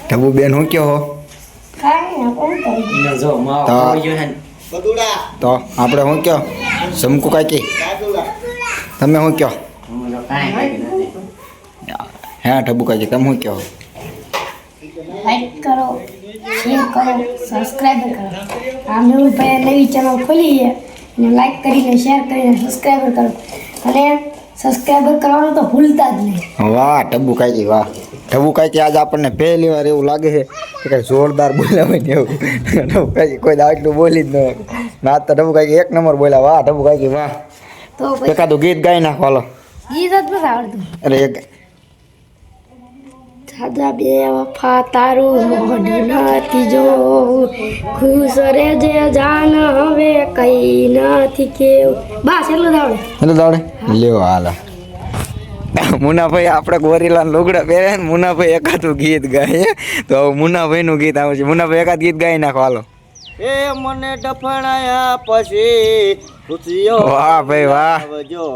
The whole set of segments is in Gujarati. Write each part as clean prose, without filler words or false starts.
ઢબુ બેન હું કયો હો તો આપણે શું કયો સમકુ કાકી તમે શું કયો હા ઢબુ કાકી તમે શું કયો લાઈક કરો શેર કરો સબસ્ક્રાઇબ કરો આ મેહુલભાઈ નવી ચેનલ ખોલી છે અને લાઈક કરીને શેર કરીને સબસ્ક્રાઇબ કરો અને સબસ્ક્રાઇબ કરવાનું તો ભૂલતા જ નહીં વાહ ઢબુ કાકી વાહ ઢબુ કાકી આજ આપણને પહેલી વાર એવું લાગે છે કે કંઈ જોરદાર બોલ્યા હોય ને એવું ઢબુ કાકી કોઈ આટલું બોલી જ ન હોય ના તો ઢબુ કાકી એક નંબર બોલ્યા વાહ ઢબુ કાકી વાહ તો એકાદું ગીત ગાઈ નાખો હાલો ગીત જ નથી આવડતું અરે એક દાદા બે વફા તારું મોઢ નથી જોવું ખુશ રે જે જાન હવે કઈ નથી કેવું બસ એટલું જ આવડે એટલે દોડે લ્યો હાલા મુનાભાઈ આપણે ગોરીલા લુગડા પહેરે ને મુનાભાઈ એકાદું ગીત ગાય તો હવે મુનાભાઈનું ગીત આવે છે મુનાભાઈ એકાદ ગીત ગાઈ નાખો હાલો એ મને ડફણાયા પછી ખુશીઓ વાહ ભાઈ વાહ આવજો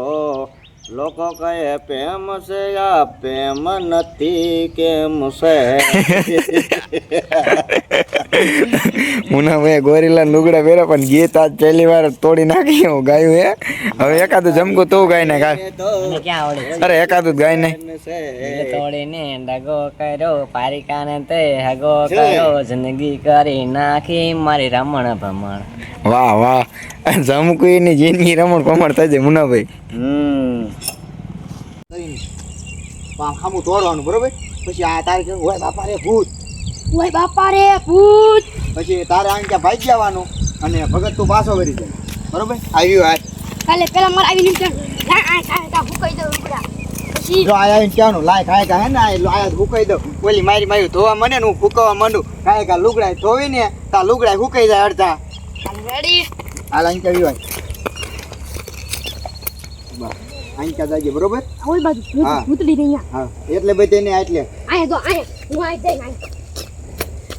લોકો કહે પ્રેમ છે આ પ્રેમ નથી કેમ છે મુનાભાઈ ગોરીલા લુગડા પહેરે પણ ગીત આજ પહેલી વાર તોડી નાખી હું ગાયું હે હવે એકાદું જમકું તું ગાઈ ને ગાય ક્યાં આવડે અરે એકાદું ગાય ને તોડીને ડગો કર્યો પારિકાને તે હગો કર્યો જિંદગી કરી નાખી મારી રમણ ભમણ વાહ વાહ જમકુની જિંદગી રમણ પમણ થઈ જાય મુનાભાઈ ખામું તોડવાનું બરોબર પછી આ તારે કેવું હોય બાપા રે ભૂત ઓય બાપા રે ભૂત પછી તારે આમ ત્યાં ભાઈ જવાનું અને ભગત તું પાછો વળી જાય બરોબર આવ્યું આ કાલે પેલા મારે આવી નીકળ આ ભૂકાઈ દઉં ઉપરા પછી જો આવીને કહેવાનું લાય ખાય કા હે ને આયા ફૂકાઈ દઉં ઓલી મારી મારી ધોવા મને ને હું ફૂકવા માંડું ખાય કા લુગડાય ધોવી ને તા લુગડાય ફૂકાઈ જાય અડધા રેડી આ લાઈન કેવી હોય બસ આઈ કા જાજે બરોબર ઓય બાજુ હા. ભૂતડી રહ્યા હા એટલે બધે ને એટલે આયા તો આયા હું આયા જઈ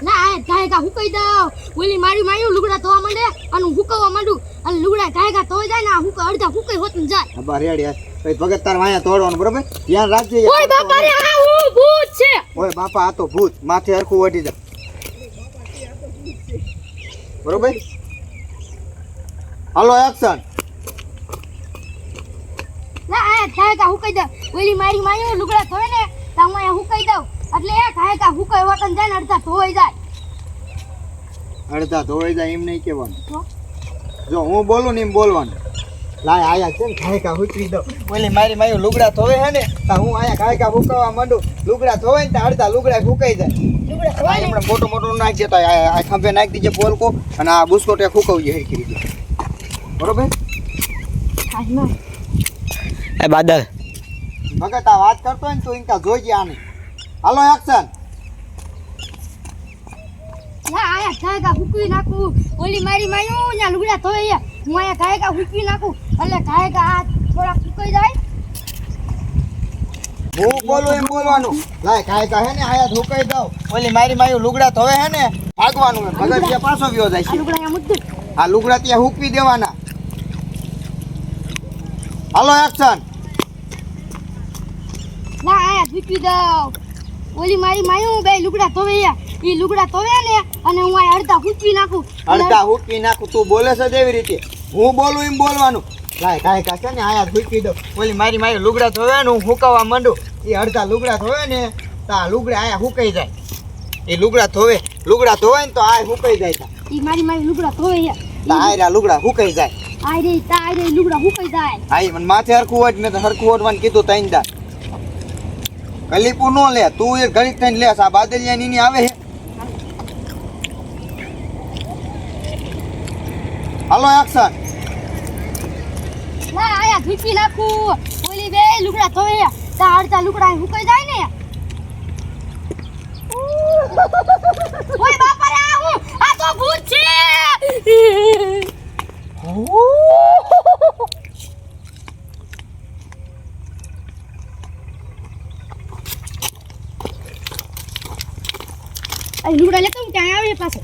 ના આયા કાયકા હુકાઈ દઉં ઓલી મારી માયું લુગડા ધોવા માંડે અને હું હુકવવા માંડું અને લુગડા કાયકા ધોઈ જાય ને હુકા અડધા હુકાઈ હોત ને જાય હા રેડી આ પછી ભગત તાર વાયા તોડવાનું બરોબર ધ્યાન રાખજે ઓય બાપા રે આ હું ભૂત છે ઓય બાપા આ તો ભૂત માથે હરખું વટી જા બરોબર હાલો એક્શન ના આયા કાયકા હુકાઈ દઉં ઓલી મારી માયું લુગડા ધોવે ને તો હું આયા હુકાઈ દઉં એટલે એ કાયકા હુકાઈ હોત ને જાય ને અડધા ધોઈ જાય અડધા ધોવાઈ જાય એમ નહીં કહેવાનું તો? જો હું બોલું ને એમ બોલવાનું લાય આયા છે ને ખાયકા હુકવી દો ઓલી મારી માયું લુગડા ધોવે હે ને તા હું આયા ખાયકા હુકવવા માંડું લુગડા ધોવે ને તા અડધા લુગડા હુકાઈ જાય લુગડા આ ધોવાય ને હમણાં મોટો મોટો નાખી દેતા આ ખંભે નાખી દીજે પોલકો અને આ બુસ્કોટે હુકવજે હરખી રીતે બરોબર ખાસ ના એ બાદલ ભગત આ વાત કરતો હોય ને તો ઇનકા જોઈજે આને હાલો એક્શન ના આયા કાયકા હુકવી નાખું ઓલી મારી માયું ત્યાં લુગડા ધોવે છે હું આયા કાયકા હુકવી નાખું એટલે કાયકા આ થોડા હુકાઈ જાય હું બોલું એમ બોલવાનું લાય ખાયકા હે ને આયા હુકાઈ દઉં ઓલી મારી માયું લુગડા ધોવે હે ને ભાગવાનું હે ભગત ત્યાં પાછો વ્યો જાય આ છે લુગડા અહીંયા મુદ્દે આ લુગડા ત્યાં હુકવી દેવાના હાલો એક્શન ના આયા હુકવી દઉં ઓલી મારી માયું બે લુગડા ધોવે છે ઈ લુગડા ધોવે ને અને હું આયા અડધા હુકવી નાખું અડધા હુકવી નાખું તું બોલે છે એવી રીતે હું બોલું એમ બોલવાનું લાય કાંઈ છે ને આયા હુકવી દઉં ઓલી મારી મારી લુગડા ધોવે ને હું હુકાવા માંડું એ અડધા લુગડા ધોવે ને તો આ લુગડા આયા હુકાઈ જાય એ લુગડા ધોવે ને તો આ હુકાઈ જાય તા. ઈ મારી લુગડા ધોવે છે તો આયરા લુગડા હુકાઈ જાય આ રે લુગડા હુકાઈ જાય હા ઈ મને માથે હરખું ઓઢ મેં તો હરખું ઓઢવાનું કીધું તૈન દા કલીપું નો લે તું એ ઘડી થઈને લે આ બાદલિયા ની આવે છે હાલો એક્શન ના આયા હુકવી નાખું ઓલી બે લુગડા ધોવે છે તો અડધા લુગડા હુકાઈ જાય ને ઓય બાપા રે આ તો ભૂત છે આ લુગડા લેતો હું ક્યાં આવે પાછો